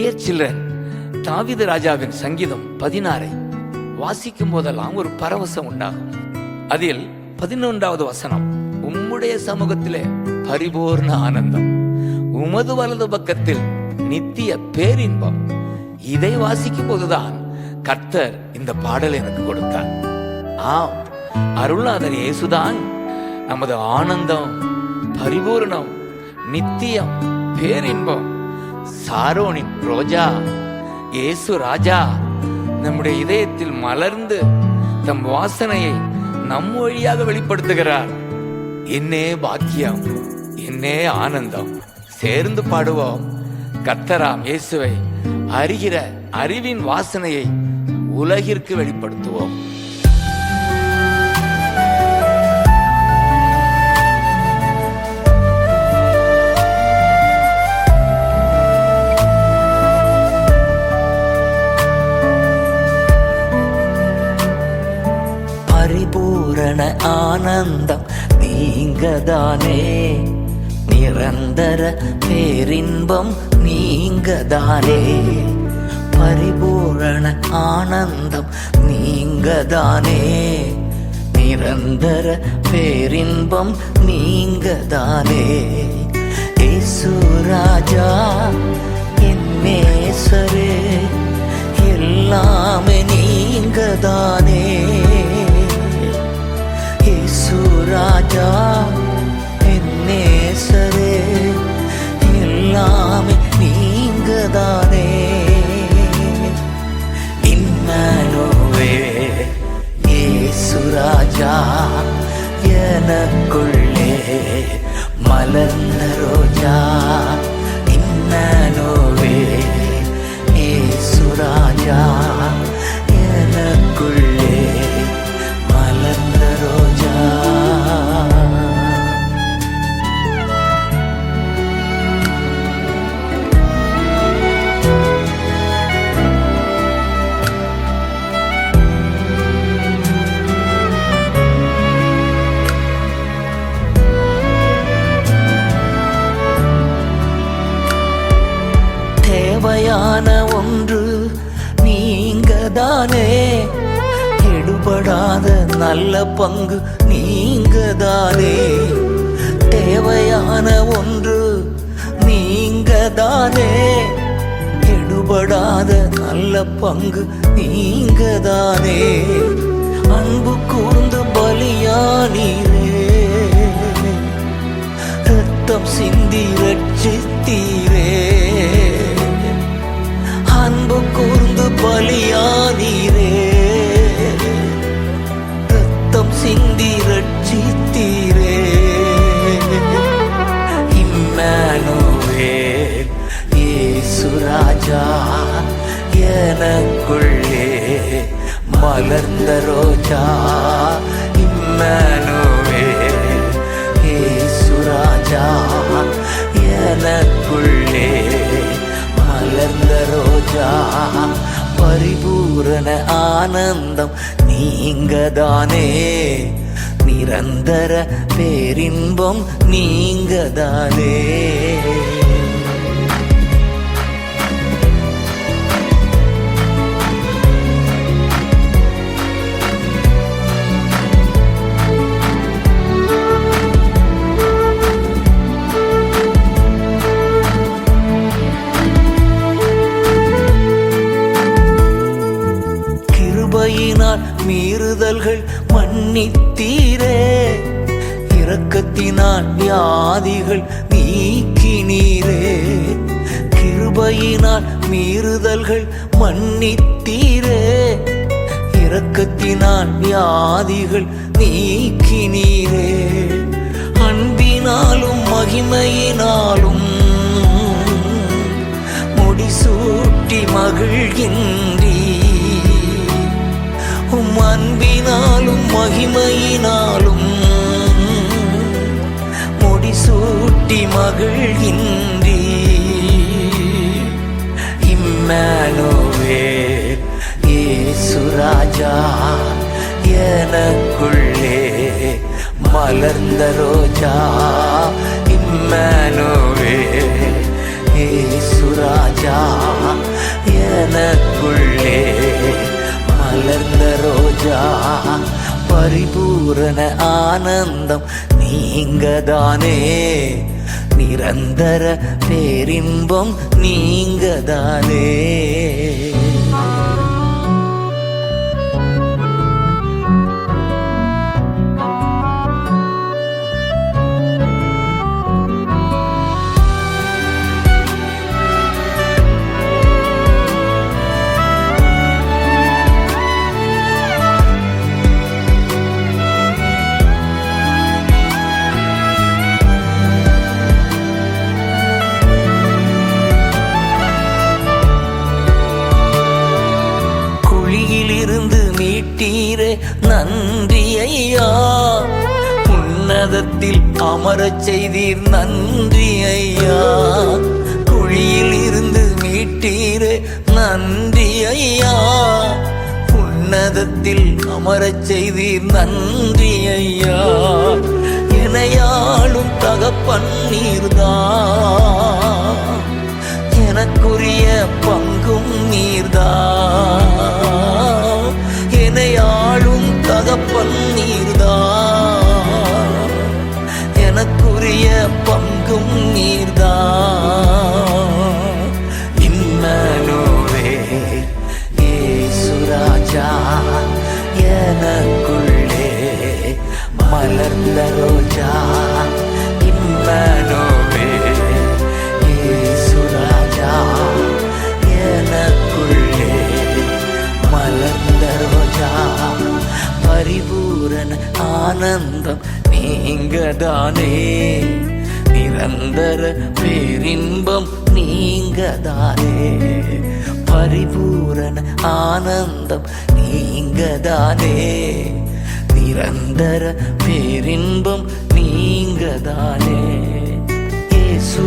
Dear children, தாவீது ராஜாவின் சங்கீதம் 16 வாசிக்கும் போதெல்லாம் ஒரு பரவசம் உண்டாகும். அதில் 11வது வசனம், உம்முடைய சமூகத்திலே பரிபூர்ண ஆனந்தம், உமது வலது பக்கத்தில் நித்திய பேரின்பம். இதை வாசிக்கும் போதுதான் கர்த்தர் இந்த பாடல் எனக்கு கொடுத்தார். ஆம், அருள்நாதர் இயேசுதான் நமது ஆனந்தம், பரிபூர்ணம், நித்தியம், பேரின்பம். சாரோனின் ரோஜா இயேசு ராஜா நம்முடைய இதயத்தில் மலர்ந்து தம் வாசனையை நம் வழியாக வெளிப்படுத்துகிறார். என்னே பாக்கியம், என்னே ஆனந்தம். சேர்ந்து பாடுவோம். கர்த்தராம் இயேசுவை அறிகிற அறிவின் வாசனையை உலகிற்கு வெளிப்படுத்துவோம். பரிபூரண ஆனந்தம் நீங்கதானே, நிரந்தர பேரின்பம் நீங்கதானே. பரிபூரண ஆனந்தம் நீங்கதானே, நிரந்தர பேரின்பம் நீங்கதானே. இயேசு ராஜா என் நேசரே, எல்லாமே நீங்கதானே. இயேசு ராஜா என் நேசரே, எல்லாமே நீங்கதானே. இம்மானுவேல் இயேசு ராஜா எனக்குள்ளே மலர்ந்த ரோஜா. இம்மானுவேல் இயேசு ராஜா எனக்குள்ளே மலர்ந்த ரோஜா. தேவையான ஒன்று நீங்கதானே, எடுபடாத நல்ல பங்கு நீங்கதானே. தேவையான ஒன்று நீங்கதானே, எடுபடாத நல்ல பங்கு நீங்கதானே. அன்பு கூர்ந்து பலியானீரே, ரத்தம் சிந்தி ரட்சித்தீரே. அன்பு கூர்ந்து பலியானீரே, ரத்தம் சிந்தி ரட்சித்தீரே. இம்மானுவேல் இயேசு ராஜா எனக்குள்ளே மலர்ந்த ரோஜா. இம்மானுவேல் இயேசு ராஜா எனக்குள்ளே மலர்ந்த ரோஜா. பரிபூரண ஆனந்தம் நீங்கதானே, நிரந்தர பேரின்பம் நீங்கதானே. கிருபையினால் மீறுதல்கள் மன்னித்தீரே, இரக்கத்தினால் வியாதிகள் நீக்கினீரே. கிருபையினால் மீறுதல்கள் மன்னித்தீரே, இரக்கத்தினால் வியாதிகள் நீக்கினீரே. அன்பினாலும் மகிமையினாலும் முடிசூட்டி மகிழ்கின்றீ. உம் அன்பினாலும் மகிமையினாலும் முடிசூட்டி மகிழ்கின்றீ. இம்மானுவேல் இயேசு ராஜா எனக்குள்ளே மலர்ந்த ரோஜா. இம்மானுவேல் இயேசு ராஜா பரிபூரண ஆனந்தம் நீங்கதானே, நிரந்தர பேரின்பம் நீங்கதானே. குழியிலிருந்து மீட்டீரே நன்றி ஐயா, உன்னதத்தில் அமரச் செய்தீர் நன்றி ஐயா. குழியில் இருந்து மீட்டீரே நன்றி ஐயா, உன்னதத்தில் அமரச் செய்தீர் நன்றி ஐயா. எனையாளும் தகப்பன் நீர்தான், எனக்குரிய பங்கும் நீர்தான். எனையாளும் தகப்பன் நீர்தான், எனக்குரிய பங்கும் நீர்தான். இம்மனுவே இயேசுராஜா, எனக்குள்ளே மலர்ந்த ரோஜா. இம்மனுவே இயேசுராஜா, எனக்குள்ளே மலர்ந்த ரோஜா. பரிபூரண ஆனந்தம் நீங்கதானே, நிரந்தர பேரின்பம் நீங்கதானே. பரிபூரண ஆனந்தம் நீங்கதானே, நிரந்தர பேரின்பம் நீங்கதானே. இயேசு